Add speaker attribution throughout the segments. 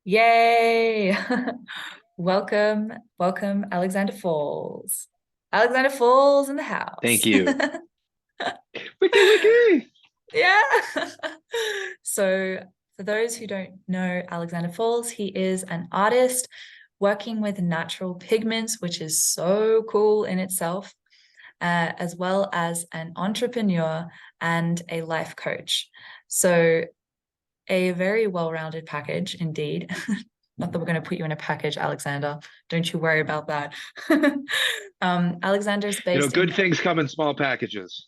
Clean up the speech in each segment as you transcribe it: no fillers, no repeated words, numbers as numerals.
Speaker 1: Yay! Welcome, Alexander Falls. Alexander Falls in the
Speaker 2: Thank
Speaker 1: house.
Speaker 2: you. Wiki wiki.
Speaker 1: Yeah. So, for those who don't know Alexander Falls, he is an artist working with natural pigments, which is so cool in itself, as well as an entrepreneur and a life coach. So, a very well-rounded package indeed. Not that we're going to put you in a package, Alexander. Don't you worry about that. Alexander's based in
Speaker 2: Good things come in small packages.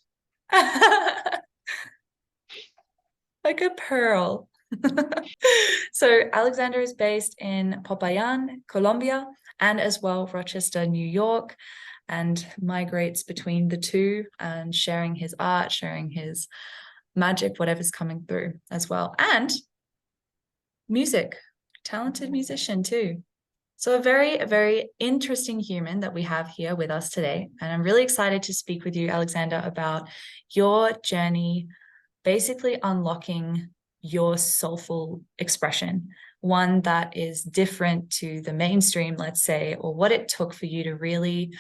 Speaker 1: like a pearl. So Alexander is based in Popayan, Colombia, and as well Rochester, New York, and migrates between the two and sharing his art, sharing his magic, whatever's coming through as well. And music, talented musician too. So a very interesting human that we have here with us today. And I'm really excited to speak with you, Alexander, about your journey, basically unlocking your soulful expression, one that is different to the mainstream, let's say, or what it took for you to really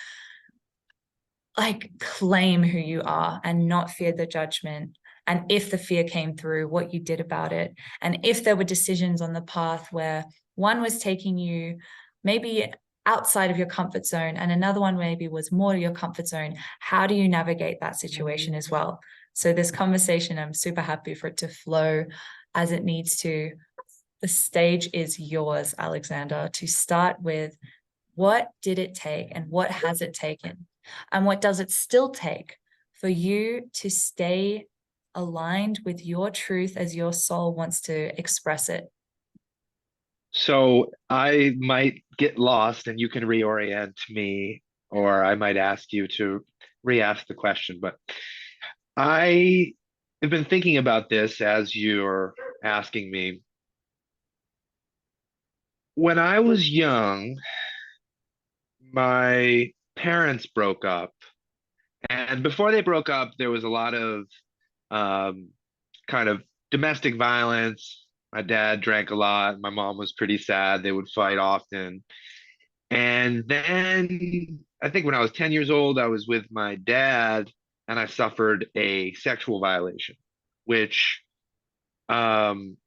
Speaker 1: like claim who you are and not fear the judgment. And if the fear came through, what you did about it. And if there were decisions on the path where one was taking you maybe outside of your comfort zone and another one maybe was more your comfort zone, how do you navigate that situation as well? So, this conversation, I'm super happy for it to flow as it needs to. The stage is yours, Alexander, to start with what did it take and what has it taken? And what does it still take for you to stay aligned with your truth as your soul wants to express it?
Speaker 2: So I might get lost and you can reorient me, or I might ask you to re-ask the question. But I have been thinking about this as you're asking me. When I was young, my parents broke up. And before they broke up, there was a lot of um, kind of domestic violence. My dad drank a lot. My mom was pretty sad. They would fight often. And then I think when I was 10 years old, I was with my dad and I suffered a sexual violation, which um,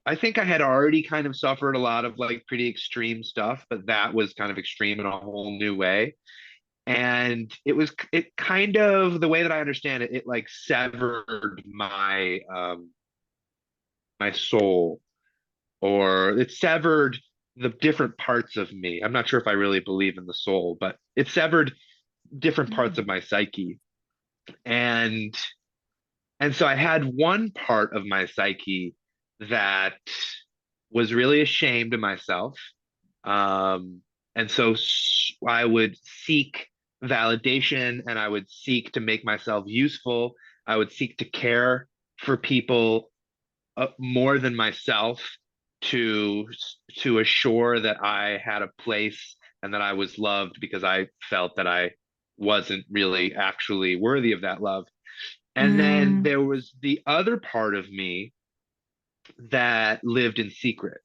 Speaker 2: I think I had already kind of suffered a lot of like pretty extreme stuff, but that was kind of extreme in a whole new way. And it kind of, the way that I understand it, it like severed my soul, or it severed the different parts of me. I'm not sure if I really believe in the soul, but it severed different parts of my psyche. And so I had one part of my psyche that was really ashamed of myself. Um, and so I would seek validation and I would seek to make myself useful. I would seek to care for people more than myself to assure that I had a place and that I was loved because I felt that I wasn't really actually worthy of that love. And then
Speaker 1: Mm,
Speaker 2: there was the other part of me that lived in secret,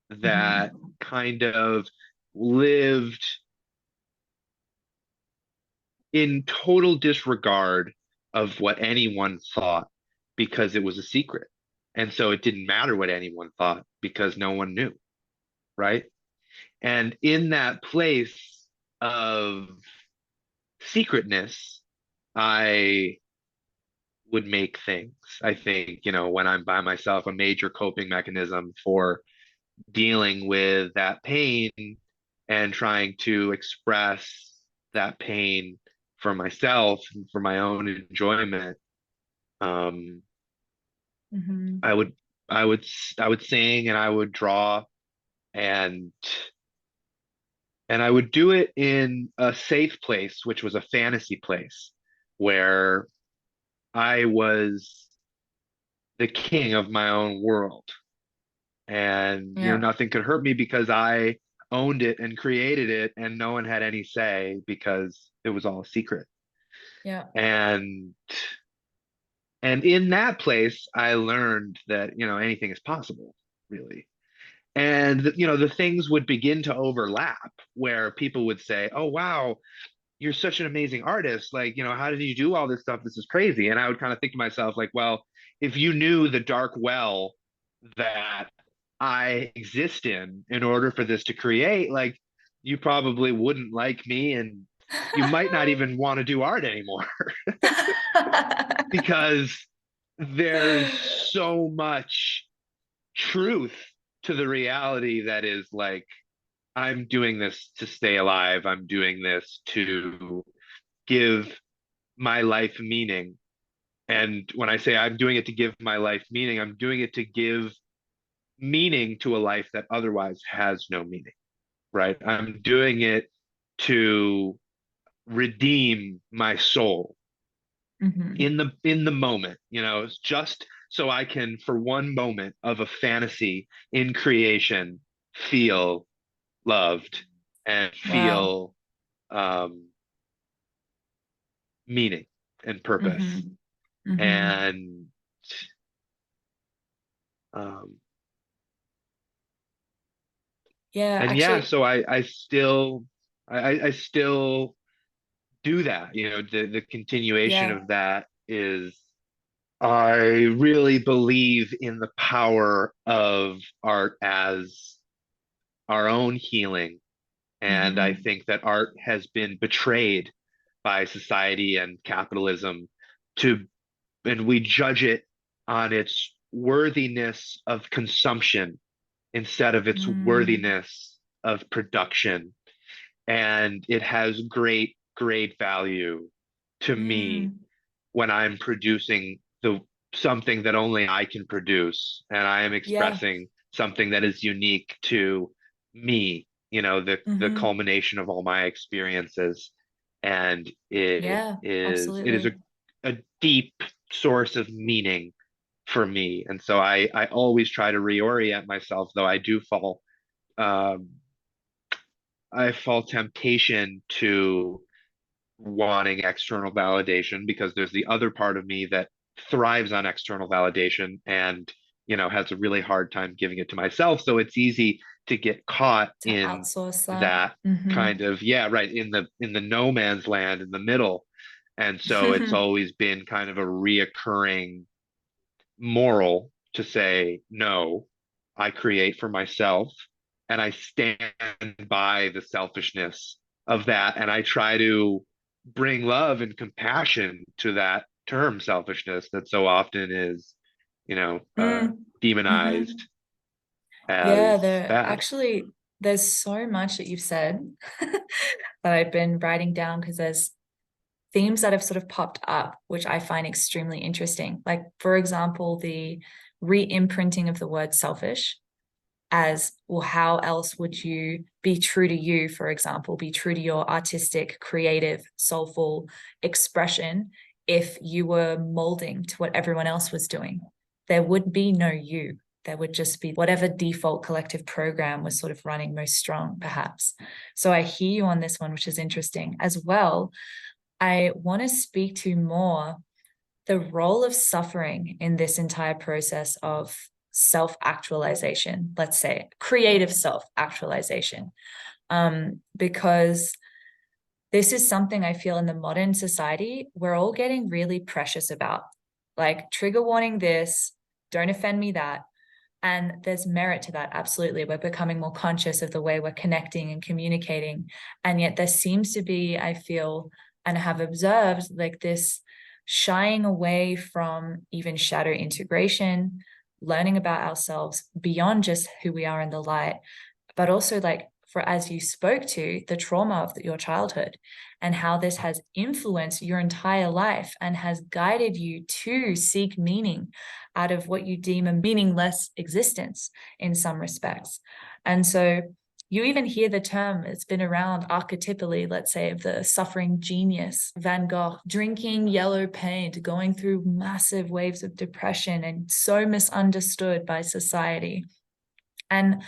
Speaker 2: that
Speaker 1: mhm,
Speaker 2: kind of lived in total disregard of what anyone thought because it was a secret. And so it didn't matter what anyone thought because no one knew, right? And in that place of secretness, I would make things. I think, when I'm by myself, a major coping mechanism for dealing with that pain and trying to express that pain for myself and for my own enjoyment. Um,
Speaker 1: mhm,
Speaker 2: I would, I would sing and I would draw and I would do it in a safe place, which was a fantasy place where I was the king of my own world. And,
Speaker 1: yeah,
Speaker 2: nothing could hurt me because I owned it and created it, and no one had any say because it was all a secret.
Speaker 1: yeah.
Speaker 2: And in that place, I learned that, anything is possible, really. And the things would begin to overlap where people would say, "Oh wow, you're such an amazing artist. Like, how did you do all this stuff? This is crazy." And I would kind of think to myself, like, well, if you knew the dark well that I exist in order for this to create, like, you probably wouldn't like me, and you might not even want to do art anymore because there's so much truth to the reality that is like, I'm doing this to stay alive. I'm doing this to give my life meaning. And when I say I'm doing it to give my life meaning, I'm doing it to give meaning to a life that otherwise has no meaning, right? I'm doing it to redeem my soul
Speaker 1: Mhm.
Speaker 2: in the moment, it's just so I can, for one moment of a fantasy in creation, feel loved and
Speaker 1: Wow.
Speaker 2: feel um, meaning and purpose.
Speaker 1: Mhm. Mhm.
Speaker 2: And um,
Speaker 1: Yeah,
Speaker 2: and yeah,
Speaker 1: actually,
Speaker 2: so I still do that. The continuation
Speaker 1: yeah.
Speaker 2: of that is, I really believe in the power of art as our own healing. And I
Speaker 1: Mhm.
Speaker 2: think that art has been betrayed by society and capitalism to and we judge it on its worthiness of consumption instead of its
Speaker 1: Mm.
Speaker 2: worthiness of production. And it has great, great value to me
Speaker 1: Mm.
Speaker 2: when I'm producing the something that only I can produce, and I am
Speaker 1: Yeah.
Speaker 2: expressing something that is unique to me, the
Speaker 1: Mhm.
Speaker 2: culmination of all my experiences. And it
Speaker 1: Yeah,
Speaker 2: is it is
Speaker 1: absolutely.
Speaker 2: a deep source of meaning for me. And so I always try to reorient myself, though um I fall temptation to wanting external validation, because there's the other part of me that thrives on external validation and has a really hard time giving it to myself. So it's easy to get caught
Speaker 1: To
Speaker 2: in
Speaker 1: outsource that.
Speaker 2: that kind
Speaker 1: Mhm.
Speaker 2: of, yeah, right, in the no man's land in the middle. And so it's always been kind of a reoccurring moral to say, no, I create for myself and I stand by the selfishness of that. And I try to bring love and compassion to that term selfishness that so often is,
Speaker 1: Mm.
Speaker 2: demonized
Speaker 1: Mhm. Yeah,
Speaker 2: as
Speaker 1: there
Speaker 2: bad.
Speaker 1: actually there's so much that you've said that I've been writing down because there's themes that have sort of popped up, which I find extremely interesting. Like, for example, the re-imprinting of the word selfish as, well, how else would you be true to you, for example, be true to your artistic, creative, soulful expression if you were molding to what everyone else was doing? There would be no you. There would just be whatever default collective program was sort of running most strong, perhaps. So I hear you on this one, which is interesting. As well, I want to speak to more the role of suffering in this entire process of self actualization, let's say creative self actualization. Because this is something I feel in the modern society, we're all getting really precious about. Like, trigger warning this, don't offend me that. And there's merit to that, absolutely. We're becoming more conscious of the way we're connecting and communicating. And yet there seems to be, I feel, and have observed, like this shying away from even shadow integration, learning about ourselves beyond just who we are in the light, but also like, for as you spoke to the trauma of your childhood and how this has influenced your entire life and has guided you to seek meaning out of what you deem a meaningless existence in some respects. And so you even hear the term, it's been around archetypally, let's say, of the suffering genius, Van Gogh, drinking yellow paint, going through massive waves of depression and so misunderstood by society. And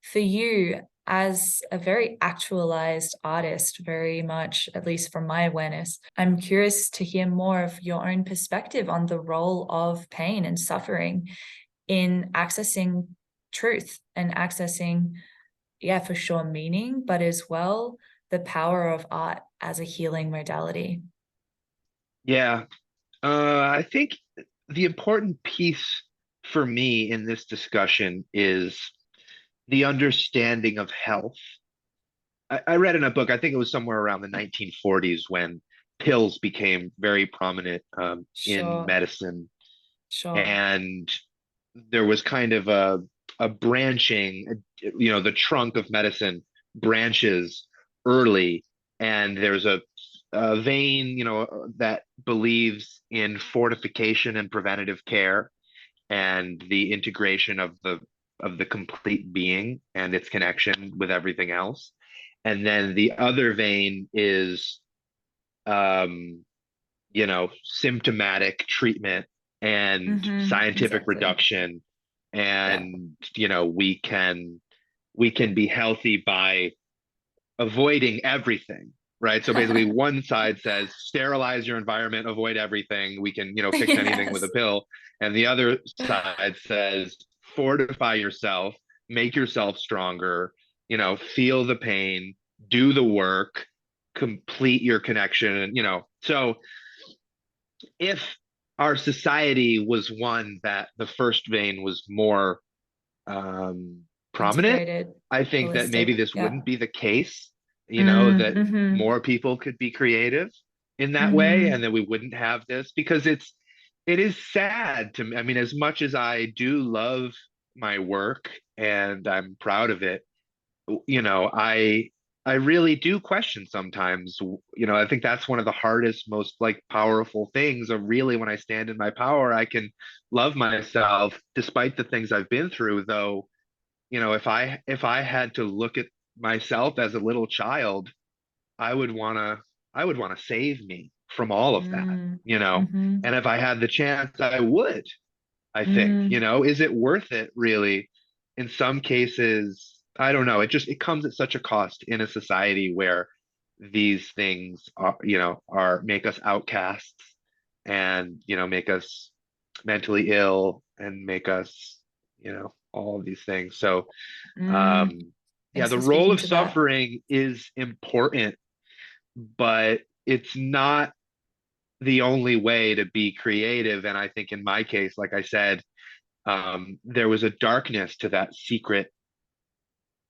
Speaker 1: for you, as a very actualized artist, very much, at least from my awareness, I'm curious to hear more of your own perspective on the role of pain and suffering in accessing truth and accessing, yeah, for sure, meaning, but as well the power of art as a healing modality.
Speaker 2: Yeah. I think the important piece for me in this discussion is the understanding of health. I read in a book, I think it was somewhere around the 1940s when pills became very prominent in
Speaker 1: Sure,
Speaker 2: medicine.
Speaker 1: sure.
Speaker 2: And there was kind of a branching, the trunk of medicine branches early, and there's a vein, that believes in fortification and preventative care and the integration of the complete being and its connection with everything else. And then the other vein is um, symptomatic treatment and scientific
Speaker 1: Exactly.
Speaker 2: reduction.
Speaker 1: Yeah.
Speaker 2: And, we can be healthy by avoiding everything, right? So basically, one side says sterilize your environment, avoid everything. We can, fix anything with a
Speaker 1: Yes.
Speaker 2: pill. And the other side says fortify yourself, make yourself stronger, feel the pain, do the work, complete your connection. And, so if our society was one that the first vein was more um, prominent,
Speaker 1: Integrated,
Speaker 2: I think that maybe
Speaker 1: holistic.
Speaker 2: this
Speaker 1: Yeah.
Speaker 2: wouldn't be the case, that
Speaker 1: Mm-hmm.
Speaker 2: more people could be creative in that way, and
Speaker 1: Mm-hmm.
Speaker 2: that we wouldn't have this because it is sad to me. I mean, as much as I do love my work and I'm proud of it, I really do question sometimes. I think that's one of the hardest, most like powerful things of really when I stand in my power, I can love myself despite the things I've been through, though, if I had to look at myself as a little child, I would want to save me from all of that,
Speaker 1: Mm-hmm.
Speaker 2: and if I had the chance, I would. I think,
Speaker 1: Mm.
Speaker 2: is it worth it really? In some cases, I don't know. It comes at such a cost in a society where these things are make us outcasts and, make us mentally ill and make us, all of these things. So,
Speaker 1: Mm.
Speaker 2: um, yeah,
Speaker 1: Thanks
Speaker 2: the
Speaker 1: for
Speaker 2: role
Speaker 1: speaking
Speaker 2: of
Speaker 1: to that.
Speaker 2: suffering is important, but it's not the only way to be creative. And I think in my case, like I said, there was a darkness to that secret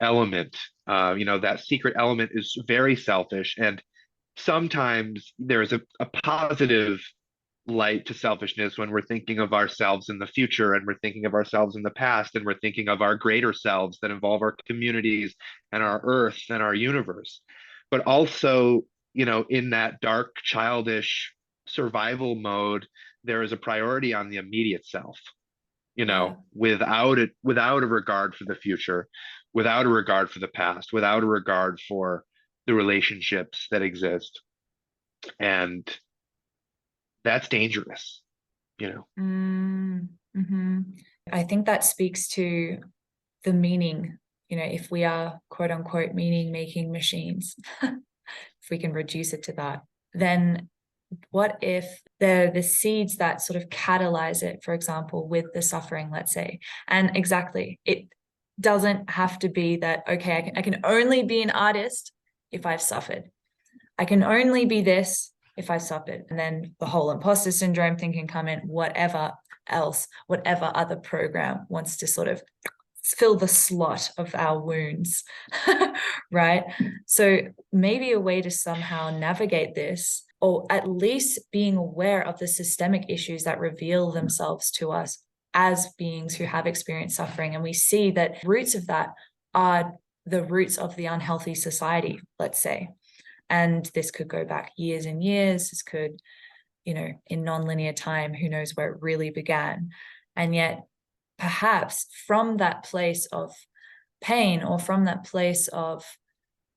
Speaker 2: element. That secret element is very selfish, and sometimes there's a positive light to selfishness when we're thinking of ourselves in the future and we're thinking of ourselves in the past and we're thinking of our greater selves that involve our communities and our earth and our universe. But also, in that dark, childish survival mode, there is a priority on the immediate self,
Speaker 1: Yeah.
Speaker 2: without a regard for the future, without a regard for the past, without a regard for the relationships that exist. And that's dangerous, you know.
Speaker 1: Mm-hmm. I think that speaks to the meaning, if we are quote unquote meaning making machines, if we can reduce it to that, then what if the seeds that sort of catalyze it, for example, with the suffering, let's say, and exactly, it doesn't have to be that, okay, I can only be an artist if I've suffered. I can only be this if I suffered. And then the whole imposter syndrome thing can come in, whatever else, whatever other program wants to sort of fill the slot of our wounds, right? So maybe a way to somehow navigate this, or at least being aware of the systemic issues that reveal themselves to us as beings who have experienced suffering. And we see that roots of that are the roots of the unhealthy society, let's say. And this could go back years and years. This could, in non-linear time, who knows where it really began. And yet, perhaps from that place of pain, or from that place of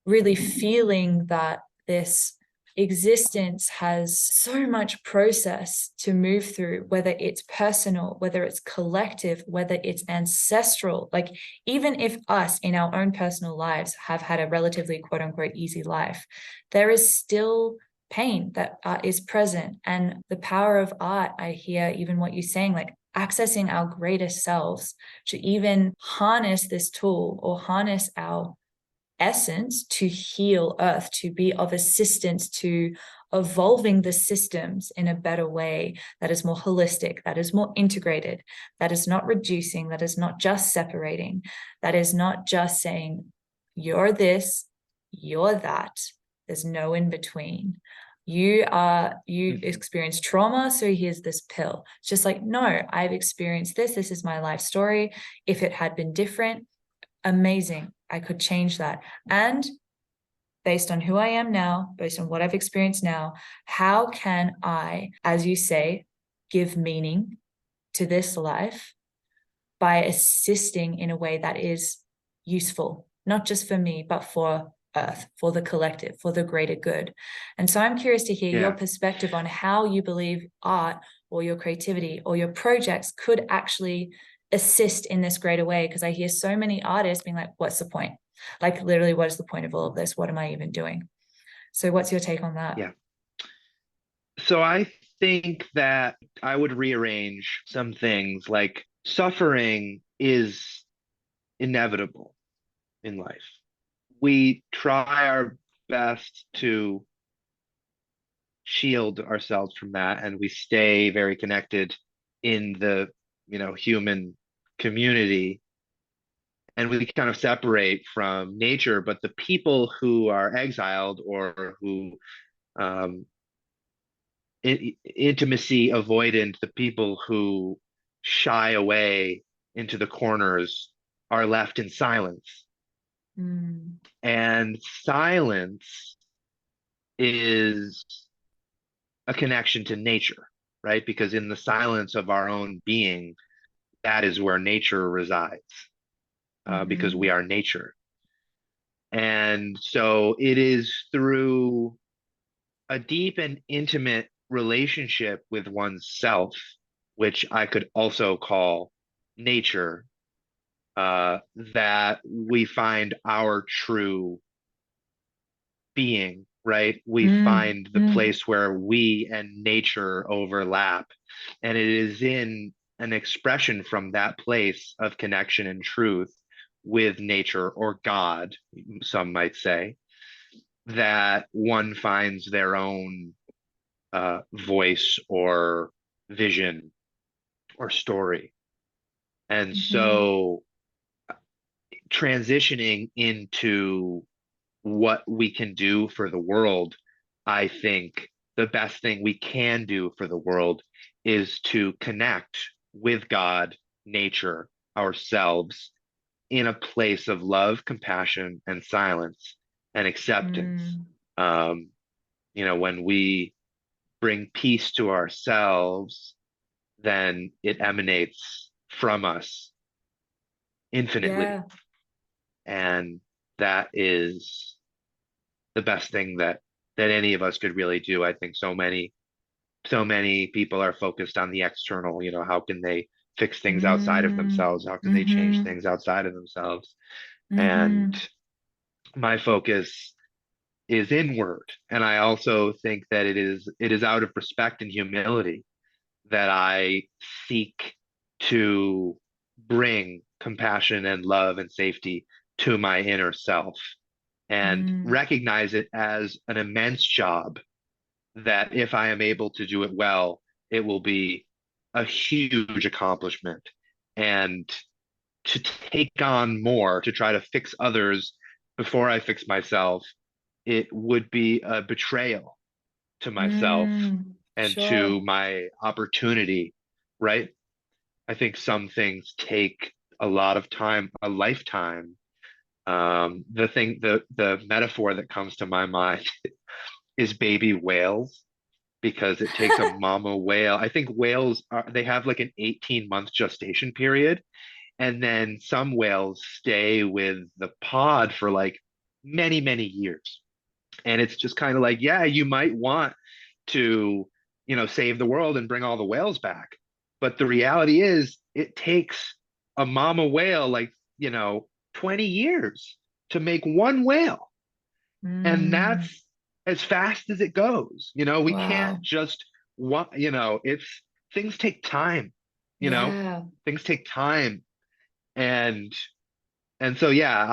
Speaker 1: really feeling that this existence has so much process to move through, whether it's personal, whether it's collective, whether it's ancestral. Like, even if us in our own personal lives have had a relatively quote unquote easy life, there is still pain that is present. And the power of art, I hear even what you're saying, like accessing our greatest selves to even harness this tool or harness our essence to heal Earth, to be of assistance to evolving the systems in a better way that is more holistic, that is more integrated, that is not reducing, that is not just separating, that is not just saying, you're this, you're that. There's no in between. You experience trauma, so here's this pill. It's just like, no, I've experienced this. This is my life story. If it had been different, amazing. I could change that. And based on who I am now, based on what I've experienced now, how can I, as you say, give meaning to this life by assisting in a way that is useful, not just for me, but for Earth, for the collective, for the greater good. And so I'm curious to hear your
Speaker 2: Yeah.
Speaker 1: perspective on how you believe art or your creativity or your projects could actually assist in this greater way. Because I hear so many artists being like, what's the point? Like, literally, what is the point of all of this? What am I even doing? So what's your take on that?
Speaker 2: Yeah. So I think that I would rearrange some things, like suffering is inevitable in life. We try our best to shield ourselves from that, and we stay very connected in the, human community, and we kind of separate from nature. But the people who are exiled, or who um, intimacy avoidant, the people who shy away into the corners, are left in silence.
Speaker 1: Mm.
Speaker 2: And silence is a connection to nature, right? Because in the silence of our own being, that is where nature resides, because we
Speaker 1: Mm-hmm.
Speaker 2: are nature. And so it is through a deep and intimate relationship with one's self, which I could also call nature, that we find our true being, right? We
Speaker 1: Mm.
Speaker 2: find the
Speaker 1: Mm.
Speaker 2: place where we and nature overlap. And it is in an expression from that place of connection and truth with nature, or God, some might say, that one finds their own voice or vision or story. And
Speaker 1: Mm-hmm.
Speaker 2: so transitioning into what we can do for the world, I think the best thing we can do for the world is to connect with God, nature, ourselves, in a place of love, compassion, and silence and acceptance.
Speaker 1: Mm.
Speaker 2: Um, when we bring peace to ourselves, then it emanates from us infinitely.
Speaker 1: Yeah.
Speaker 2: And that is the best thing that any of us could really do. I think so many people are focused on the external, how can they fix things outside of
Speaker 1: Mm.
Speaker 2: themselves? How can they change
Speaker 1: Mm-hmm.
Speaker 2: things outside of themselves? And
Speaker 1: Mm-hmm.
Speaker 2: my focus is inward. And I also think that it is out of respect and humility that I seek to bring compassion and love and safety to my inner self, and
Speaker 1: Mm.
Speaker 2: recognize it as an immense job, that if I am able to do it well, it will be a huge accomplishment. And to take on more, to try to fix others before I fix myself, it would be a betrayal to myself
Speaker 1: Mm.
Speaker 2: and to
Speaker 1: Sure.
Speaker 2: my opportunity, right? I think some things take a lot of time, a lifetime. The metaphor that comes to my mind is baby whales, because it takes a mama whale. I think whales they have like an 18-month gestation period, and then some whales stay with the pod for like many, many years. And it's just kind of like, yeah, you might want to, save the world and bring all the whales back. But the reality is, it takes a mama whale like, 20 years to make one whale. And
Speaker 1: Mm.
Speaker 2: that's as fast as it goes. We can't
Speaker 1: Wow.
Speaker 2: just want, it's things take time. you know,
Speaker 1: Yeah.
Speaker 2: things take time. And so yeah,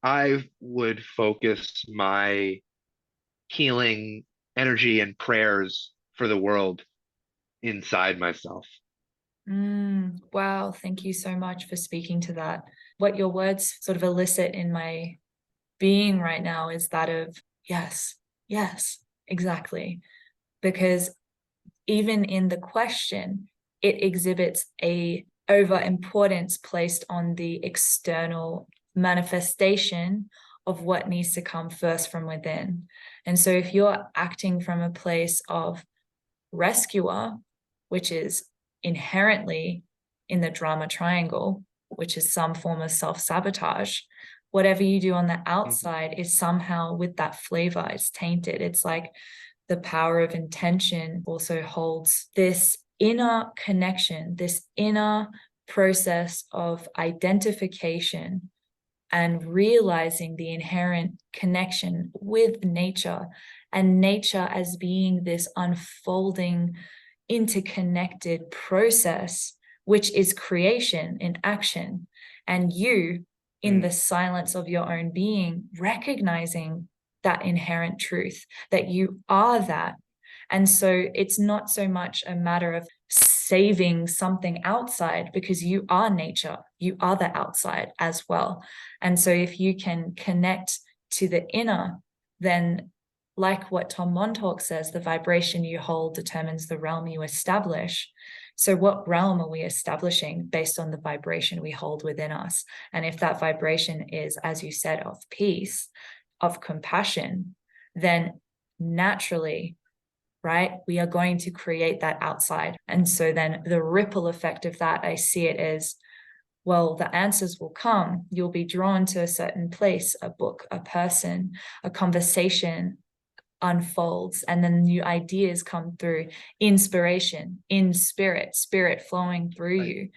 Speaker 2: I would focus my healing energy and prayers for the world inside myself.
Speaker 1: Wow, thank you so much for speaking to that. What your words sort of elicit in my being right now is that of yes, yes, exactly. Because even in the question, it exhibits a over importance placed on the external manifestation of what needs to come first from within. And so if you're acting from a place of rescuer, which is inherently in the drama triangle, which is some form of self-sabotage, whatever you do on the
Speaker 2: Mhm.
Speaker 1: outside is somehow with that flavor, it's tainted. It's like the power of intention also holds this inner connection, this inner process of identification and realizing the inherent connection with nature, and nature as being this unfolding, interconnected process, which is creation in action. And you, in
Speaker 2: Mm,
Speaker 1: the silence of your own being, recognizing that inherent truth, that you are that. And so it's not so much a matter of saving something outside, because you are nature, you are the outside as well. And so if you can connect to the inner, then like what Tom Montauk says, the vibration you hold determines the realm you establish. So what realm are we establishing based on the vibration we hold within us? And if that vibration is, as you said, of peace, of compassion, then naturally, right, we are going to create that outside. And so then the ripple effect of that, I see it as, well, the answers will come. You'll be drawn to a certain place, a book, a person, a conversation unfolds, and then new ideas come through, inspiration in spirit, spirit flowing through
Speaker 2: right.
Speaker 1: you,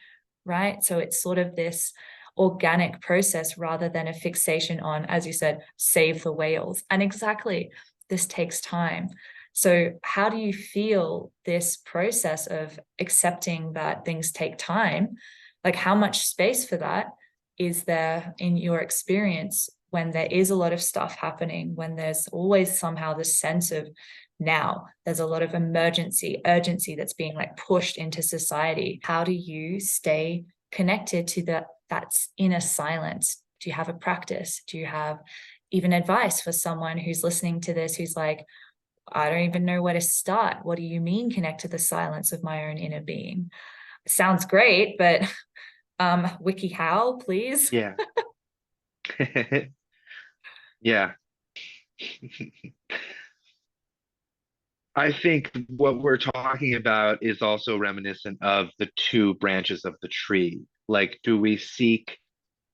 Speaker 1: right? So it's sort of this organic process rather than a fixation on, as you said, save the whales. And exactly, this takes time. So how do you feel this process of accepting that things take time? Like, how much space for that is there in your experience when there is a lot of stuff happening, when there's always somehow this sense of now, there's a lot of emergency, urgency that's being like pushed into society? How do you stay connected to that inner silence? Do you have a practice? Do you have even advice for someone who's listening to this who's like, I don't even know where to start? What do you mean connect to the silence of my own inner being? Sounds great, but wiki how, please?
Speaker 2: Yeah. Yeah. I think what we're talking about is also reminiscent of the two branches of the tree. Like, do we seek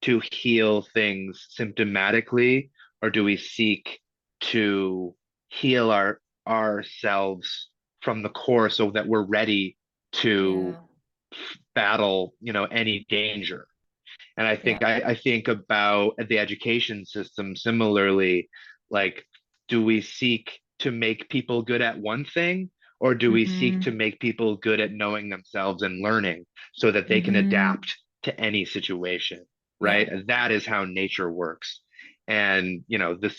Speaker 2: to heal things symptomatically, or do we seek to heal ourselves from the core so that we're ready to
Speaker 1: Yeah,
Speaker 2: battle, any danger? And I
Speaker 1: yeah.
Speaker 2: think I think about the education system similarly, like, do we seek to make people good at one thing, or do we seek to
Speaker 1: Mm-hmm.
Speaker 2: make people good at knowing themselves and learning so that they can
Speaker 1: Mm-hmm.
Speaker 2: adapt to any situation,
Speaker 1: Yeah.
Speaker 2: right? That is how nature works. And, the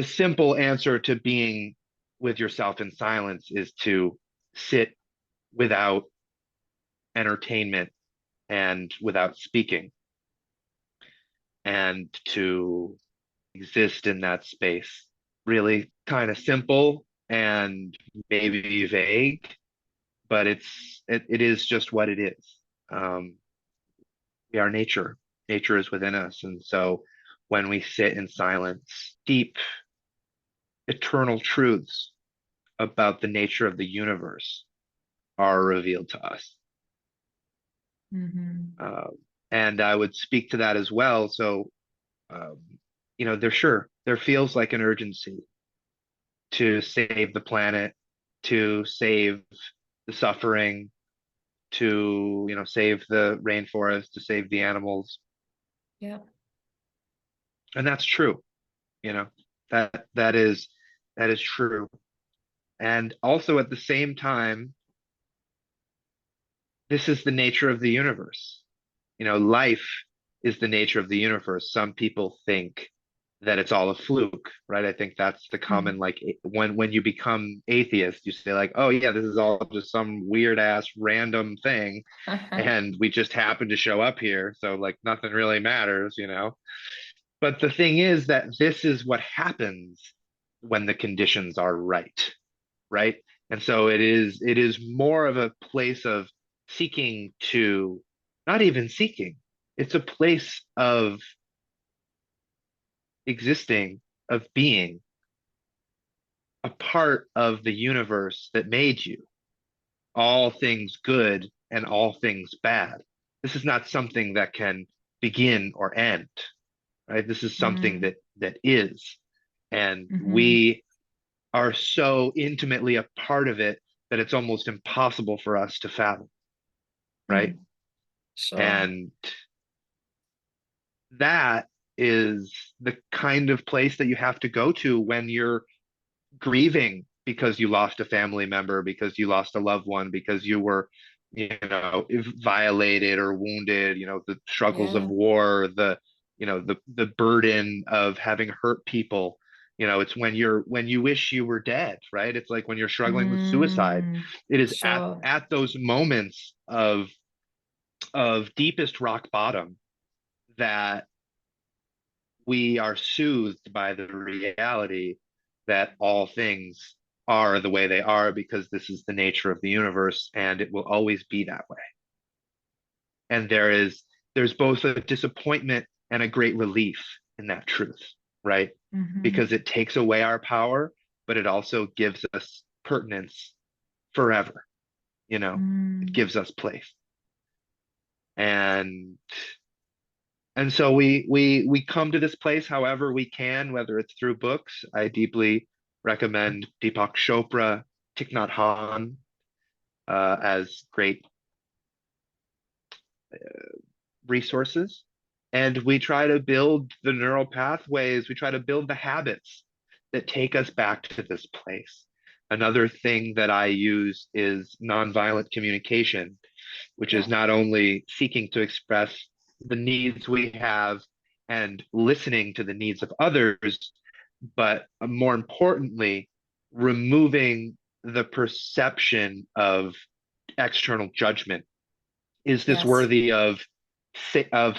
Speaker 2: simple answer to being with yourself in silence is to sit without entertainment and without speaking, and to exist in that space. Really kind of simple and maybe vague, but it is just what it is. Um, we are nature. Nature is within us, and so when we sit in silence, deep eternal truths about the nature of the universe are revealed to us.
Speaker 1: Mm-hmm.
Speaker 2: Uh, and I would speak to that as well. So, um, there feels like an urgency to save the planet, to save the suffering, to, save the rainforest, to save the animals.
Speaker 1: Yeah.
Speaker 2: And that's true, you know, that is true. And also at the same time, this is the nature of the universe. Life is the nature of the universe. Some people think that it's all a fluke, right? I think that's the
Speaker 1: Mm.
Speaker 2: common, like, when you become atheist, you say like, oh yeah, this is all just some weird ass random thing, and we just happen to show up here, so like nothing really matters. But the thing is that this is what happens when the conditions are right, right? And so it is more of a place of seeking to, not even seeking, it's a place of existing, of being a part of the universe that made you, all things good and all things bad. This is not something that can begin or end, right? This is something
Speaker 1: Mm.
Speaker 2: that is, and
Speaker 1: Mm-hmm.
Speaker 2: we are so intimately a part of it that it's almost impossible for us to fathom, right?
Speaker 1: Mm. Sure.
Speaker 2: And that is the kind of place that you have to go to when you're grieving because you lost a family member, because you lost a loved one, because you were, violated or wounded, the struggles of
Speaker 1: Yeah.
Speaker 2: war, the burden of having hurt people. It's when you wish you were dead, right? It's like when you're struggling with suicide.
Speaker 1: Mm.
Speaker 2: It is at
Speaker 1: Sure.
Speaker 2: at those moments of deepest rock bottom that we are soothed by the reality that all things are the way they are because this is the nature of the universe and it will always be that way. And there's both a disappointment and a great relief in that truth, right?
Speaker 1: Mm-hmm.
Speaker 2: Because it takes away our power, but it also gives us pertinence forever, it
Speaker 1: Mm.
Speaker 2: gives us place. And so we come to this place however we can, whether it's through books. I deeply recommend Deepak Chopra, Thich Nhat Hanh as great resources. And we try to build the neural pathways, we try to build the habits that take us back to this place. Another thing that I use is nonviolent communication, which is
Speaker 1: Yeah.
Speaker 2: not only seeking to express the needs we have and listening to the needs of others, but more importantly, removing the perception of external judgment. Is this
Speaker 1: Yes.
Speaker 2: worthy of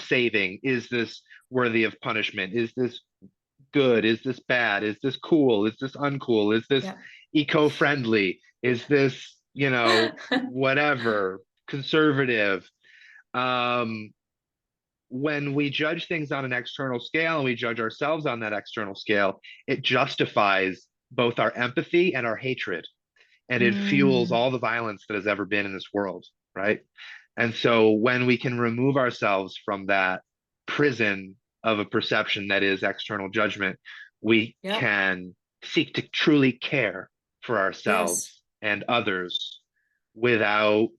Speaker 2: saving? Is this worthy of punishment? Is this good? Is this bad? Is this cool? Is this uncool? Is this
Speaker 1: Yeah.
Speaker 2: eco-friendly? Is this, whatever, conservative? Um, when we judge things on an external scale and we judge ourselves on that external scale, it justifies both our empathy and our hatred. And it fuels
Speaker 1: Mm.
Speaker 2: all the violence that has ever been in this world, right? And so when we can remove ourselves from that prison of a perception that is external judgment, we
Speaker 1: Yep.
Speaker 2: can seek to truly care for
Speaker 1: Yes.
Speaker 2: ourselves and others without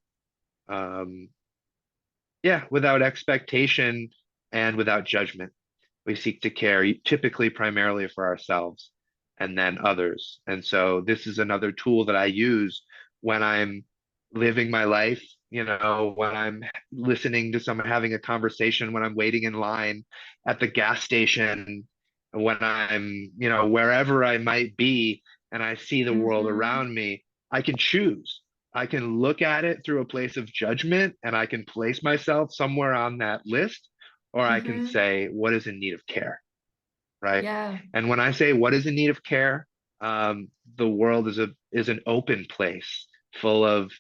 Speaker 2: um, yeah, without expectation and without judgment. We seek to care typically primarily for ourselves and then others. And so this is another tool that I use when I'm living my life, when I'm listening to someone having a conversation, when I'm waiting in line at the gas station, when I'm, wherever I might be and I see the world
Speaker 1: Mm-hmm.
Speaker 2: around me, I can choose. I can look at it through a place of judgment and I can place myself somewhere on that list, or I can
Speaker 1: Mm-hmm.
Speaker 2: say, what is in need of care, right?
Speaker 1: Yeah.
Speaker 2: And when I say what is in need of care, the world is an open place full of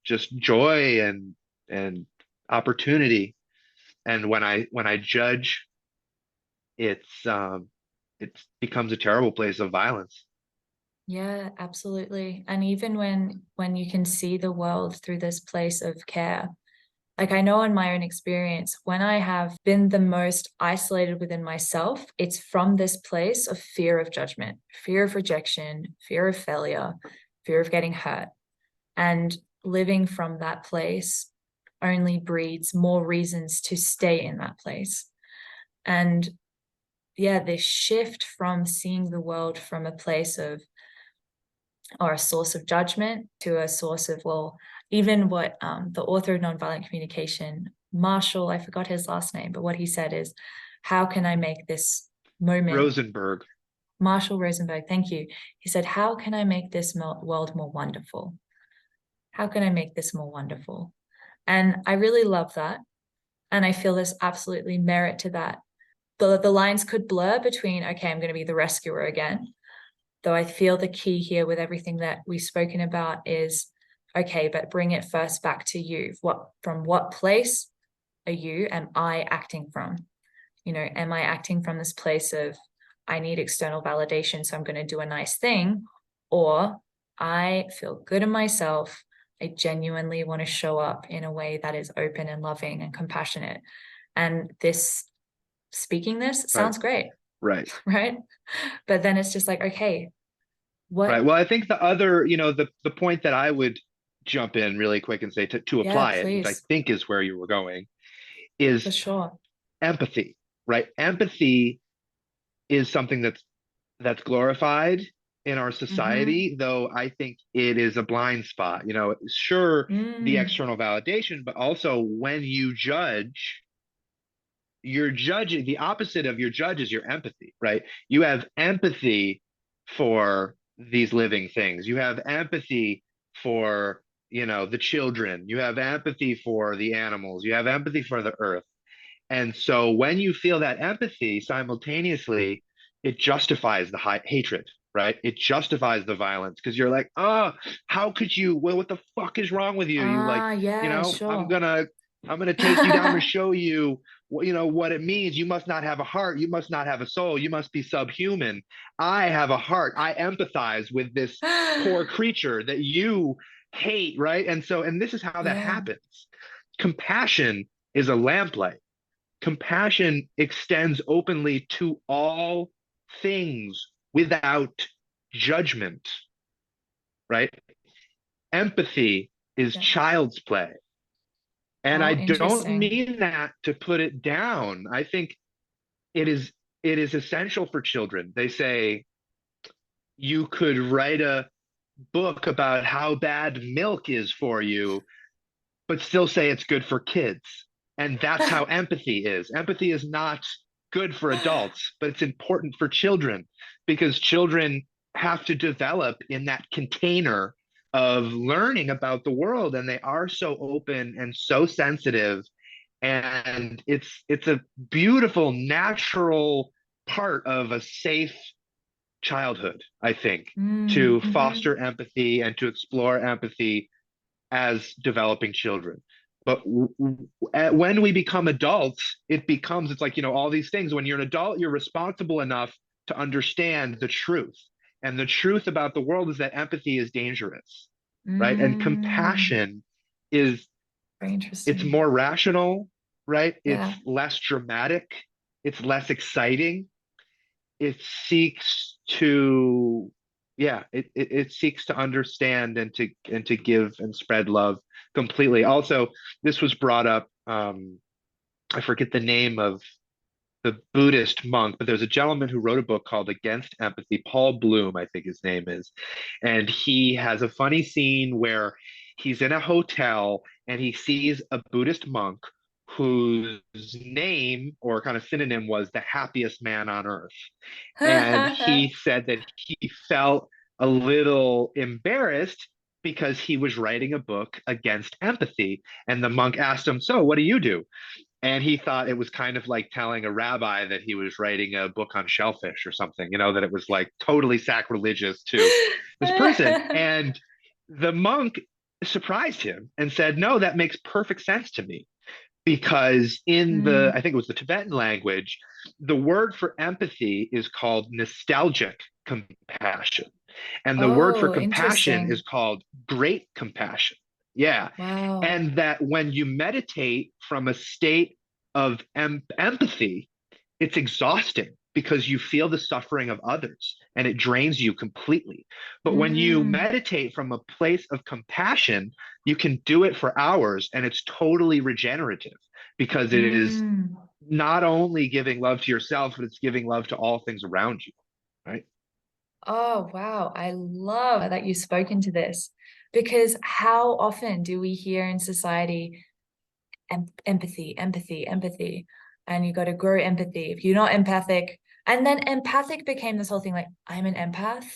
Speaker 2: just joy and opportunity. And when I judge, it becomes a terrible place of violence.
Speaker 1: Yeah, absolutely. And even when you can see the world through this place of care, like I know in my own experience, when I have been the most isolated within myself, it's from this place of fear of judgment, fear of rejection, fear of failure, fear of getting hurt. And living from that place only breeds more reasons to stay in that place. And yeah, this shift from seeing the world from a place of or a source of judgment to a source of, well, even what the author of Nonviolent Communication, Marshall, I forgot his last name, but what he said is, how can I make this moment,
Speaker 2: Rosenberg.
Speaker 1: Marshall Rosenberg, thank you. He said, how can I make this world more wonderful? How can I make this more wonderful? And I really love that. And I feel there's absolutely merit to that. The lines could blur between, okay, I'm going to be the rescuer again. Though I feel the key here with everything that we've spoken about is, okay, but bring it first back to you. From what place am I acting from? Am I acting from this place of, I need external validation, so I'm going to do a nice thing, or I feel good in myself. I genuinely want to show up in a way that is open and loving and compassionate. And speaking this
Speaker 2: Right.
Speaker 1: sounds great,
Speaker 2: Right.
Speaker 1: right? But then it's just like, okay,
Speaker 2: Right.
Speaker 1: what?
Speaker 2: Well, I think the other, the point that I would jump in really quick and say to
Speaker 1: Yeah,
Speaker 2: apply it, which I
Speaker 1: please,
Speaker 2: think is where you were going,
Speaker 1: for
Speaker 2: is
Speaker 1: sure.
Speaker 2: empathy, right? Empathy is something that's glorified in our
Speaker 1: Mm-hmm.
Speaker 2: society, though I think it is a blind spot. Sure, the
Speaker 1: Mm.
Speaker 2: external validation, but also when you judge, you're judging the opposite of your judge is your empathy, right? You have empathy for these living things. You have empathy for, the children. You have empathy for the animals. You have empathy for the earth. And so when you feel that empathy simultaneously, it justifies the hatred, right? It justifies the violence because you're like, oh, how could you? Well, what the fuck is wrong with you? You like,
Speaker 1: Yeah,
Speaker 2: I'm
Speaker 1: sure.
Speaker 2: gonna take you down to show you what it means. You must not have a heart. You must not have a soul. You must be subhuman. I have a heart. I empathize with this poor creature that you hate, right? And this is how that
Speaker 1: Yeah.
Speaker 2: happens. Compassion is a lamplight. Compassion extends openly to all things without judgment, right? Empathy is
Speaker 1: Yeah.
Speaker 2: child's play. And I
Speaker 1: Oh,
Speaker 2: don't
Speaker 1: interesting.
Speaker 2: mean that to put it down. I think it is essential for children. They say you could write a book about how bad milk is for you, but still say it's good for kids. And that's how empathy is. Empathy is not good for adults, but it's important for children because children have to develop in that container of learning about the world, and they are so open and so sensitive, and it's a beautiful natural part of a safe childhood, I think,
Speaker 1: Mm,
Speaker 2: to
Speaker 1: mm-hmm.
Speaker 2: foster empathy and to explore empathy as developing children. But when we become adults, it's like, all these things. When you're an adult, you're responsible enough to understand the truth. And the truth about the world is that empathy is dangerous, right? And
Speaker 1: Mm.
Speaker 2: compassion is,
Speaker 1: Very
Speaker 2: it's
Speaker 1: interesting.
Speaker 2: more rational, right? It's
Speaker 1: Yeah.
Speaker 2: less dramatic, it's less exciting. It seeks to, yeah, it seeks to understand and to give and spread love completely. Also, this was brought up, I forget the name of the Buddhist monk, but there's a gentleman who wrote a book called Against Empathy, Paul Bloom, I think his name is. And he has a funny scene where he's in a hotel and he sees a Buddhist monk whose name or kind of synonym was the happiest man on earth. And he said that he felt a little embarrassed because he was writing a book against empathy. And the monk asked him, so what do you do? And he thought it was kind of like telling a rabbi that he was writing a book on shellfish or something, that it was like totally sacrilegious to this person. And the monk surprised him and said, no, that makes perfect sense to me. Because I
Speaker 1: Mm.
Speaker 2: think it was the Tibetan language, the word for empathy is called nostalgic compassion. And the word for
Speaker 1: Oh,
Speaker 2: compassion is
Speaker 1: interesting.
Speaker 2: called great compassion. Yeah.
Speaker 1: Wow.
Speaker 2: And that when you meditate from a state of empathy, it's exhausting because you feel the suffering of others and it drains you completely. But when you
Speaker 1: Mm.
Speaker 2: meditate from a place of compassion, you can do it for hours and it's totally regenerative because it is
Speaker 1: Mm.
Speaker 2: not only giving love to yourself, but it's giving love to all things around you. Right.
Speaker 1: Oh, wow. I love that you spoke into this. Because how often do we hear in society empathy, empathy, empathy, and you got to grow empathy. If you're not empathic, and then empathic became this whole thing like, I'm an empath,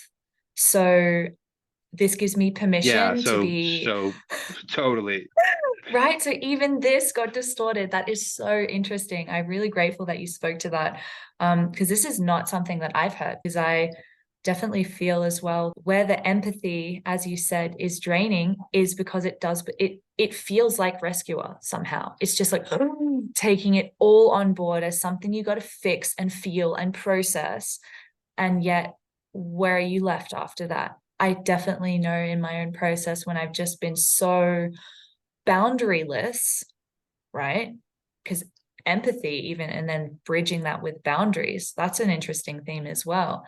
Speaker 1: so this gives me
Speaker 2: Yeah,
Speaker 1: permission to be
Speaker 2: so totally.
Speaker 1: right. So even this got distorted. That is so interesting. I'm really grateful that you spoke to that. Because this is not something that I've heard, because I definitely feel as well where the empathy, as you said, is draining is because it feels like rescuer somehow. It's just like taking it all on board as something you got to fix and feel and process. And yet, where are you left after that? I definitely know in my own process when I've just been so boundaryless, right? Because empathy, even, and then bridging that with boundaries, that's an interesting theme as well.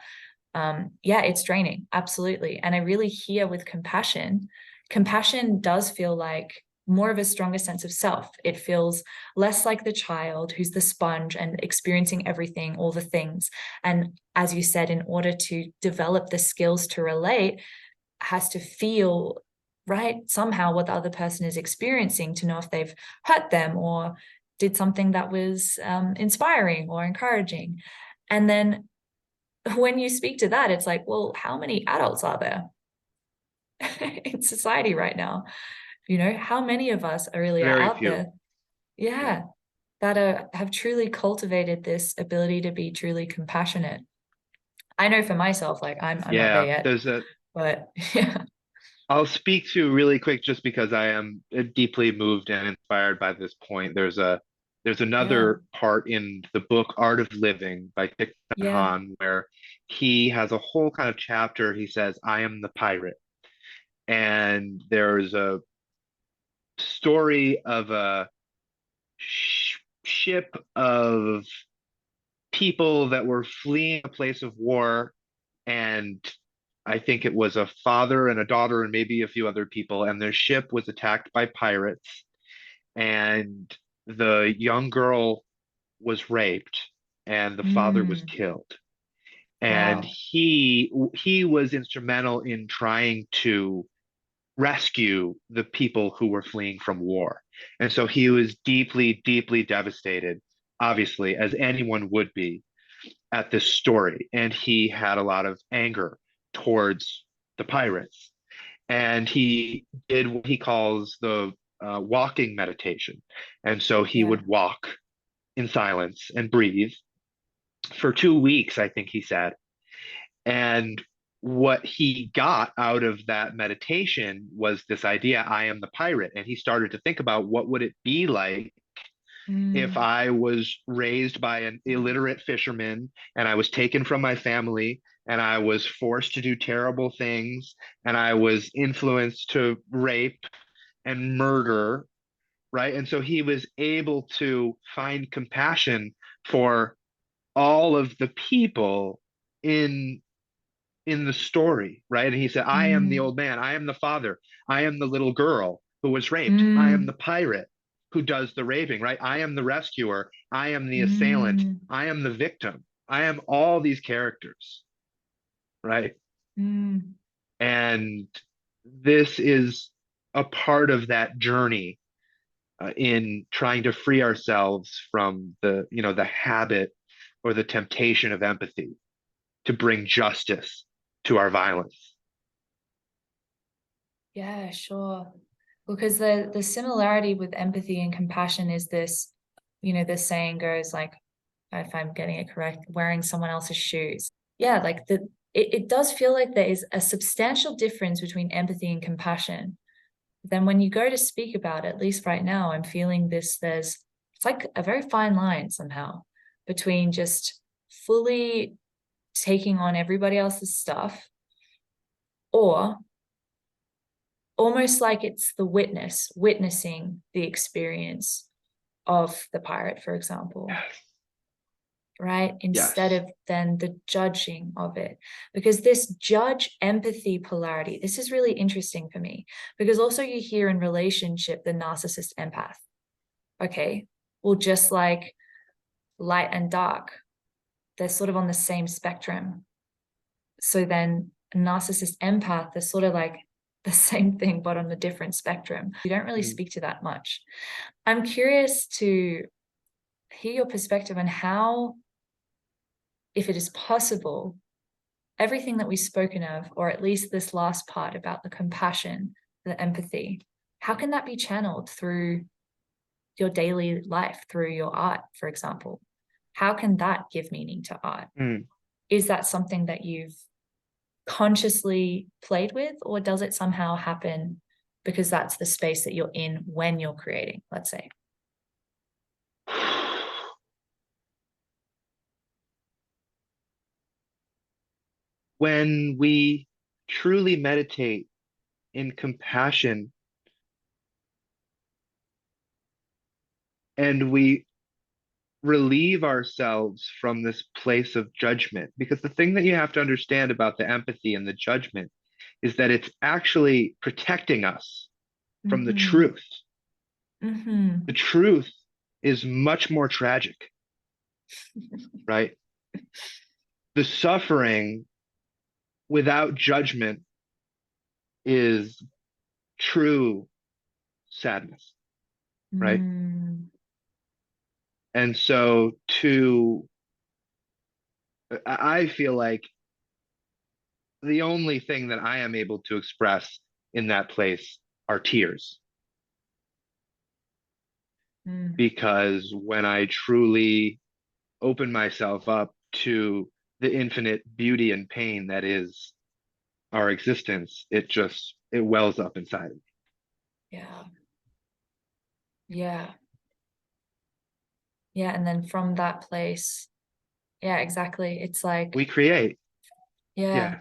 Speaker 1: Yeah, it's draining, absolutely. And I really hear with compassion, compassion does feel like more of a stronger sense of self. It feels less like the child who's the sponge and experiencing everything, all the things. And as you said, in order to develop the skills to relate, has to feel right somehow what the other person is experiencing to know if they've hurt them or did something that was inspiring or encouraging. And then when you speak to that, it's like, well, how many adults are there in society right now? How many of us are really
Speaker 2: Very
Speaker 1: out
Speaker 2: few.
Speaker 1: there?
Speaker 2: Yeah.
Speaker 1: Yeah, that have truly cultivated this ability to be truly compassionate. I know for myself, like I'm not there
Speaker 2: Yeah,
Speaker 1: yet,
Speaker 2: there's a
Speaker 1: but yeah,
Speaker 2: I'll speak to really quick just because I am deeply moved and inspired by this point. There's
Speaker 1: yeah,
Speaker 2: another part in the book Art of Living by Thich Nhat
Speaker 1: yeah.
Speaker 2: Hanh where he has a whole kind of chapter. He says, "I am the pirate," and there's a story of a ship of people that were fleeing a place of war, and I think it was a father and a daughter and maybe a few other people, and their ship was attacked by pirates, and the young girl was raped, and the father was
Speaker 1: Mm,
Speaker 2: killed. And
Speaker 1: wow.
Speaker 2: he was instrumental in trying to rescue the people who were fleeing from war. And so he was deeply, deeply devastated, obviously, as anyone would be at this story. And he had a lot of anger towards the pirates. And he did what he calls the walking meditation. And so he
Speaker 1: Yeah.
Speaker 2: would walk in silence and breathe for 2 weeks, I think he said. And what he got out of that meditation was this idea, I am the pirate. And he started to think about what would it be like if
Speaker 1: Mm,
Speaker 2: I was raised by an illiterate fisherman and I was taken from my family and I was forced to do terrible things and I was influenced to rape and murder, right? And so he was able to find compassion for all of the people in in the story, right? And he said, I am the
Speaker 1: mm,
Speaker 2: old man, I am the father, I am the little girl who was raped, I am the
Speaker 1: mm,
Speaker 2: pirate who does the raping, right? I am the rescuer, I am the assailant,
Speaker 1: mm,
Speaker 2: I am the victim, I am all these characters, right?
Speaker 1: mm.
Speaker 2: And this is a part of that journey in trying to free ourselves from the habit or the temptation of empathy to bring justice to our violence.
Speaker 1: Yeah, sure. Because the similarity with empathy and compassion is this, this saying goes like, if I'm getting it correct, wearing someone else's shoes. Yeah, like it does feel like there is a substantial difference between empathy and compassion. Then when you go to speak about it, at least right now, I'm feeling it's like a very fine line somehow between just fully taking on everybody else's stuff or almost like it's the witnessing the experience of the pirate, for example,
Speaker 2: Yes.
Speaker 1: right? Instead
Speaker 2: Yes.
Speaker 1: of then the judging of it. Because this judge empathy polarity, this is really interesting for me because also you hear in relationship the narcissist empath. Okay, well, just like light and dark, they're sort of on the same spectrum. So then a narcissist empath, they're sort of like the same thing, but on a different spectrum. You don't really
Speaker 2: Mm.
Speaker 1: speak to that much. I'm curious to hear your perspective on how, if it is possible, everything that we've spoken of, or at least this last part about the compassion, the empathy, how can that be channeled through your daily life, through your art, for example? How can that give meaning to art?
Speaker 2: Mm.
Speaker 1: Is that something that you've consciously played with, or does it somehow happen because that's the space that you're in when you're creating, let's say?
Speaker 2: When we truly meditate in compassion and we relieve ourselves from this place of judgment, because the thing that you have to understand about the empathy and the judgment is that it's actually protecting us from the
Speaker 1: Mm-hmm.
Speaker 2: truth. The
Speaker 1: Mm-hmm.
Speaker 2: truth is much more tragic, right? The suffering without judgment is true sadness, right?
Speaker 1: Mm.
Speaker 2: And so I feel like the only thing that I am able to express in that place are tears.
Speaker 1: Mm.
Speaker 2: Because when I truly open myself up to the infinite beauty and pain that is our existence, it wells up inside of me.
Speaker 1: Yeah. Yeah. Yeah. And then from that place, yeah, exactly. It's like,
Speaker 2: We create.
Speaker 1: yeah,
Speaker 2: Yeah.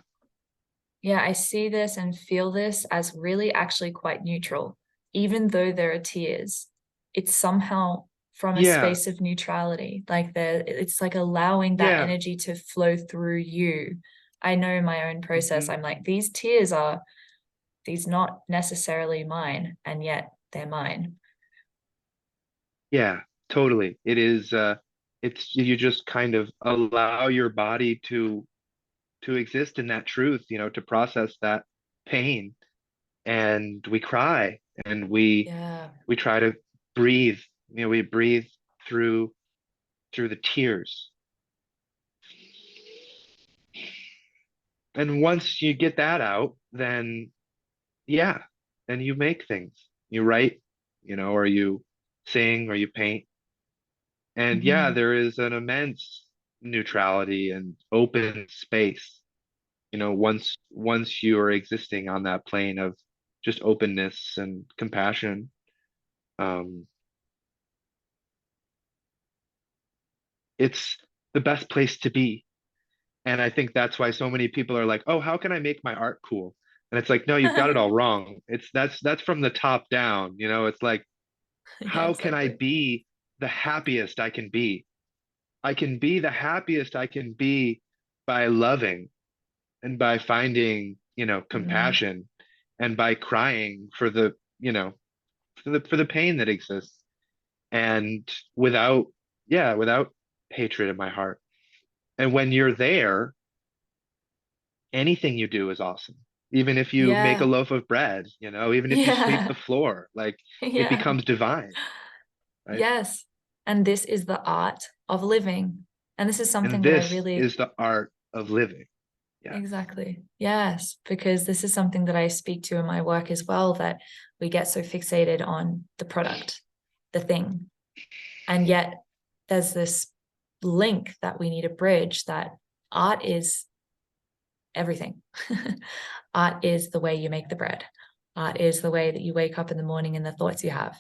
Speaker 1: yeah, I see this and feel this as really actually quite neutral. Even though there are tears, it's somehow from a
Speaker 2: Yeah.
Speaker 1: space of neutrality. Like there, it's like allowing that
Speaker 2: Yeah.
Speaker 1: energy to flow through you. I know in my own process,
Speaker 2: Hmm.
Speaker 1: I'm like, these tears are these not necessarily mine, and yet they're mine.
Speaker 2: Yeah, totally. It's you just kind of allow your body to exist in that truth, to process that pain. And we cry and
Speaker 1: Yeah.
Speaker 2: we try to breathe, we breathe through through the tears. And once you get that out, then yeah, then you make things. You write, or you sing or you paint. And yeah,
Speaker 1: Mhm.
Speaker 2: there is an immense neutrality and open space, once you are existing on that plane of just openness and compassion. Um, it's the best place to be. And I think that's why so many people are like, "Oh, how can I make my art cool?" And it's like, "No, you've got it all wrong. That's from the top down, It's like,
Speaker 1: Yeah,
Speaker 2: how can I
Speaker 1: exactly.
Speaker 2: be the happiest I can be? I can be the happiest I can be by loving and by finding,
Speaker 1: Mm.
Speaker 2: compassion and by crying for the pain that exists and without, yeah, without hatred in my heart. And when you're there, anything you do is awesome. Even if you make a
Speaker 1: Yeah.
Speaker 2: loaf of bread, even if you sweep the
Speaker 1: Yeah.
Speaker 2: floor, like it
Speaker 1: Yeah.
Speaker 2: becomes divine, right?
Speaker 1: Yes. And this is the art of living. And this is
Speaker 2: And
Speaker 1: something that I
Speaker 2: this
Speaker 1: really,
Speaker 2: is the art of living. Yes.
Speaker 1: exactly. Yes, because this is something that I speak to in my work as well, that we get so fixated on the product, the thing. And yet there's this link that we need to bridge, that art is everything. Art is the way you make the bread. Art is the way that you wake up in the morning and the thoughts you have.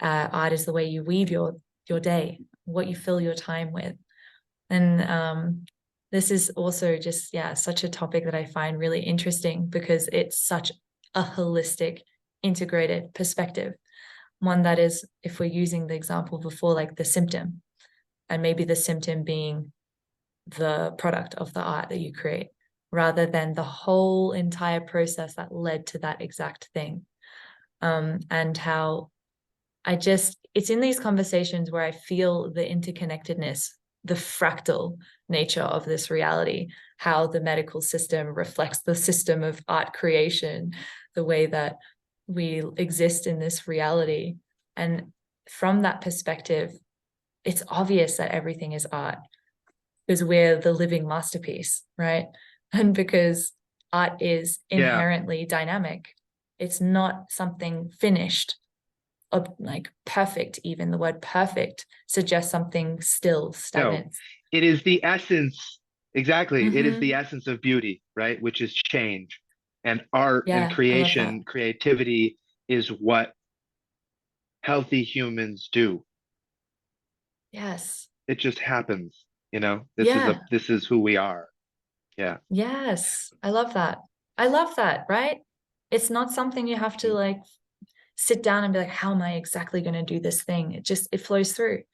Speaker 1: Art is the way you weave your day, what you fill your time with. And this is also just, yeah, such a topic that I find really interesting because it's such a holistic, integrated perspective. One that is, if we're using the example before, like the symptom, and maybe the symptom being the product of the art that you create, rather than the whole entire process that led to that exact thing. And how it's in these conversations where I feel the interconnectedness, the fractal nature of this reality, how the medical system reflects the system of art creation, the way that we exist in this reality. And from that perspective, it's obvious that everything is art because we're the living masterpiece, right? And because art is
Speaker 2: Yeah.
Speaker 1: inherently dynamic, it's not something finished or like perfect. Even the word perfect suggests something still
Speaker 2: No,
Speaker 1: stagnant.
Speaker 2: it is the essence. Exactly. It is the
Speaker 1: Mm-hmm.
Speaker 2: essence of beauty, right? Which is change. And art and
Speaker 1: Yeah, I love that.
Speaker 2: creation, creativity is what healthy humans do.
Speaker 1: Yes.
Speaker 2: It just happens, you know?
Speaker 1: Yeah.
Speaker 2: This is who we are. Yeah.
Speaker 1: Yes. I love that. I love that, right? It's not something you have to
Speaker 2: Mhm.
Speaker 1: like sit down and be like, how am I exactly going to do this thing? It flows through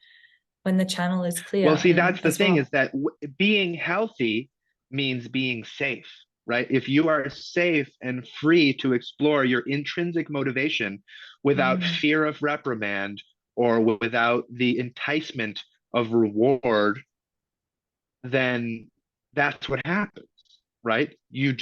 Speaker 1: when the channel is
Speaker 2: Well,
Speaker 1: clear
Speaker 2: see,
Speaker 1: in
Speaker 2: that's the
Speaker 1: as
Speaker 2: thing is
Speaker 1: well.
Speaker 2: that being healthy means being safe, right? If you are safe and free to explore your intrinsic motivation without
Speaker 1: Mm,
Speaker 2: fear of reprimand or without the enticement of reward, then that's what happens, right? You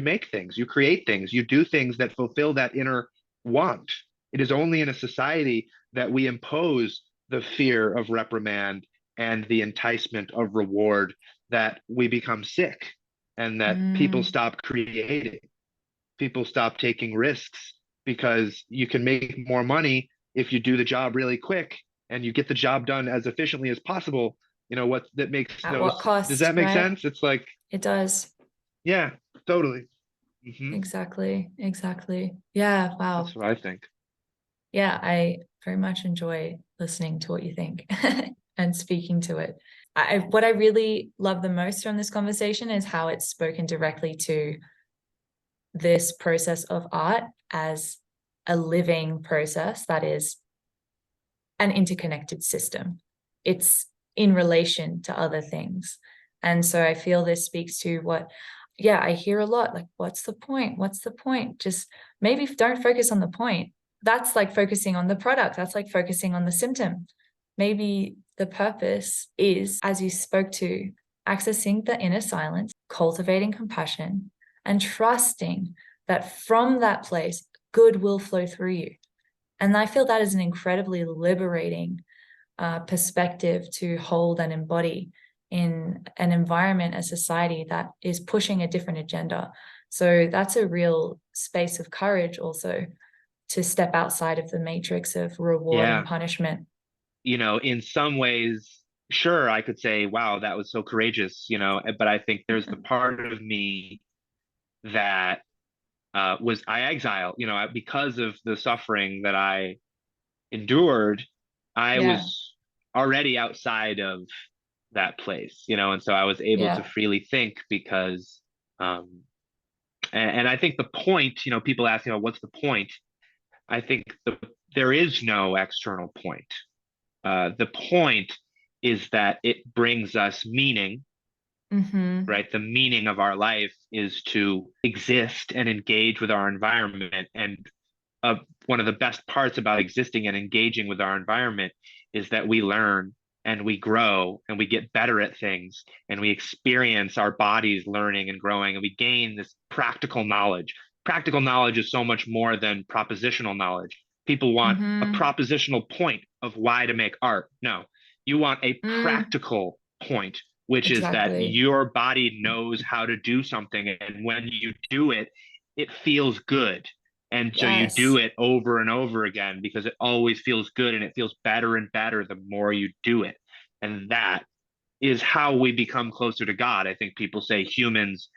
Speaker 2: make things, you create things, you do things that fulfill that inner want. It is only in a society that we impose the fear of reprimand and the enticement of reward that we become sick and that people
Speaker 1: mm.
Speaker 2: stop creating, people stop taking risks because you can make more money if you do the job really quick and you get the job done as efficiently as possible. You know what, that makes
Speaker 1: At
Speaker 2: no,
Speaker 1: what
Speaker 2: does
Speaker 1: cost,
Speaker 2: that make
Speaker 1: right?
Speaker 2: sense? It's like,
Speaker 1: It does.
Speaker 2: yeah, totally. Hmm.
Speaker 1: Exactly. Exactly. Yeah.
Speaker 2: That's
Speaker 1: Wow.
Speaker 2: what I think.
Speaker 1: Yeah. I very much enjoy listening to what you think and speaking to it. What I really love the most from this conversation is how it's spoken directly to this process of art as a living process that is an interconnected system. It's in relation to other things. And so I feel this speaks to what, yeah, I hear a lot like, what's the point? What's the point? Just maybe don't focus on the point. That's like focusing on the product. That's like focusing on the symptom. Maybe the purpose is, as you spoke to, accessing the inner silence, cultivating compassion, and trusting that from that place, good will flow through you. And I feel that is an incredibly liberating perspective to hold and embody in an environment, a society that is pushing a different agenda. So that's a real space of courage also to step outside of the matrix of reward and
Speaker 2: Yeah.
Speaker 1: punishment.
Speaker 2: You know, in some ways, sure, I could say, wow, that was so courageous, you know, but I think there's the part of me that was I exile, you know, because of the suffering that I endured, I
Speaker 1: Yeah,
Speaker 2: was already outside of that place, you know, and so I was able to
Speaker 1: yeah.
Speaker 2: freely think because, um, and I think the point, you know, people ask, you know, what's the point? I think there is no external point. The point is that it brings us meaning,
Speaker 1: Mm-hmm.
Speaker 2: right? The meaning of our life is to exist and engage with our environment. And one of the best parts about existing and engaging with our environment is that we learn and we grow and we get better at things and we experience our bodies learning and growing and we gain this practical knowledge. Practical knowledge is so much more than propositional knowledge. People want a
Speaker 1: Mm-hmm.
Speaker 2: propositional point of why to make art. No, you want a
Speaker 1: Mm,
Speaker 2: practical point, which is that
Speaker 1: exactly.
Speaker 2: your body knows how to do something. And when you do it, it feels good. And so you do
Speaker 1: Yes.
Speaker 2: it over and over again because it always feels good and it feels better and better the more you do it. And that is how we become closer to God. I think people say humans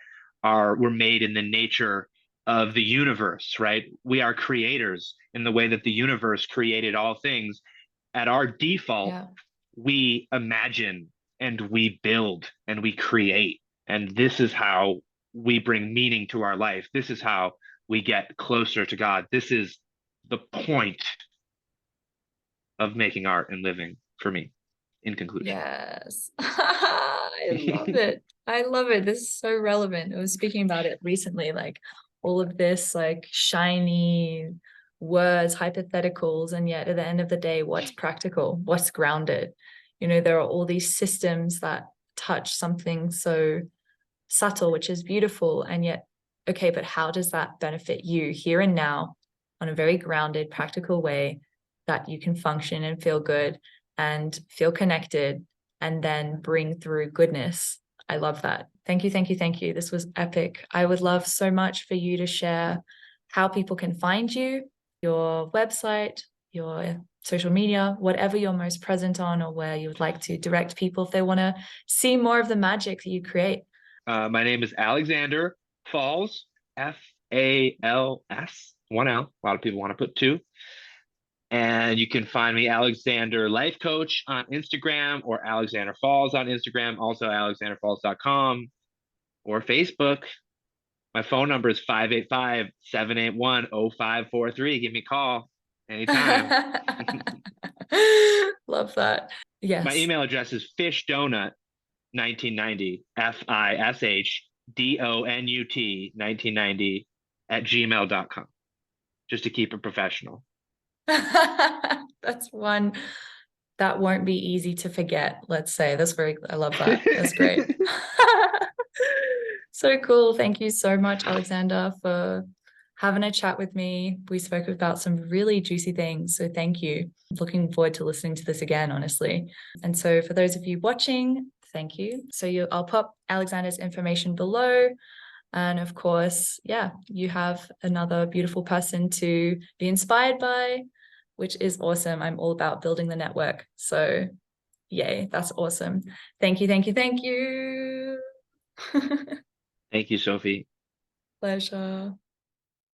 Speaker 2: were made in the nature of the universe, right? We are creators in the way that the universe created all things. At our default,
Speaker 1: Yeah.
Speaker 2: we imagine and we build and we create. And this is how we bring meaning to our life. This is how we get closer to God. This is the point of making art and living for me, in conclusion.
Speaker 1: Yes. I love it. I love it. This is so relevant. I was speaking about it recently, like all of this like shiny words, hypotheticals, and yet at the end of the day, what's practical? What's grounded? You know, there are all these systems that touch something so subtle, which is beautiful, and yet okay, but how does that benefit you here and now on a very grounded, practical way that you can function and feel good and feel connected and then bring through goodness? I love that. Thank you, thank you, thank you. This was epic. I would love so much for you to share how people can find you, your website, your social media, whatever you're most present on, or where you would like to direct people if they want to see more of the magic that you create.
Speaker 2: My name is Alexander Fals, Fals, one L. A lot of people want to put two. And you can find me Alexander Life Coach on Instagram or Alexander Falls on Instagram, also alexanderfalls.com or Facebook. My phone number is 585-781-0543. Give me a call anytime.
Speaker 1: Love that. Yes.
Speaker 2: My email address is fishdonut1990, FISHDONUT 1990 @gmail.com, just to keep it professional.
Speaker 1: That's one that won't be easy to forget, let's say. I love that. That's great. So cool. Thank you so much, Alexander, for having a chat with me. We spoke about some really juicy things. So thank you. Looking forward to listening to this again, honestly. And so for those of you watching, thank you. So I'll pop Alexander's information below. And of course, yeah, you have another beautiful person to be inspired by, which is awesome. I'm all about building the network. So yay, that's awesome. Thank you, thank you, thank you.
Speaker 2: Thank you, Sophie.
Speaker 1: Pleasure.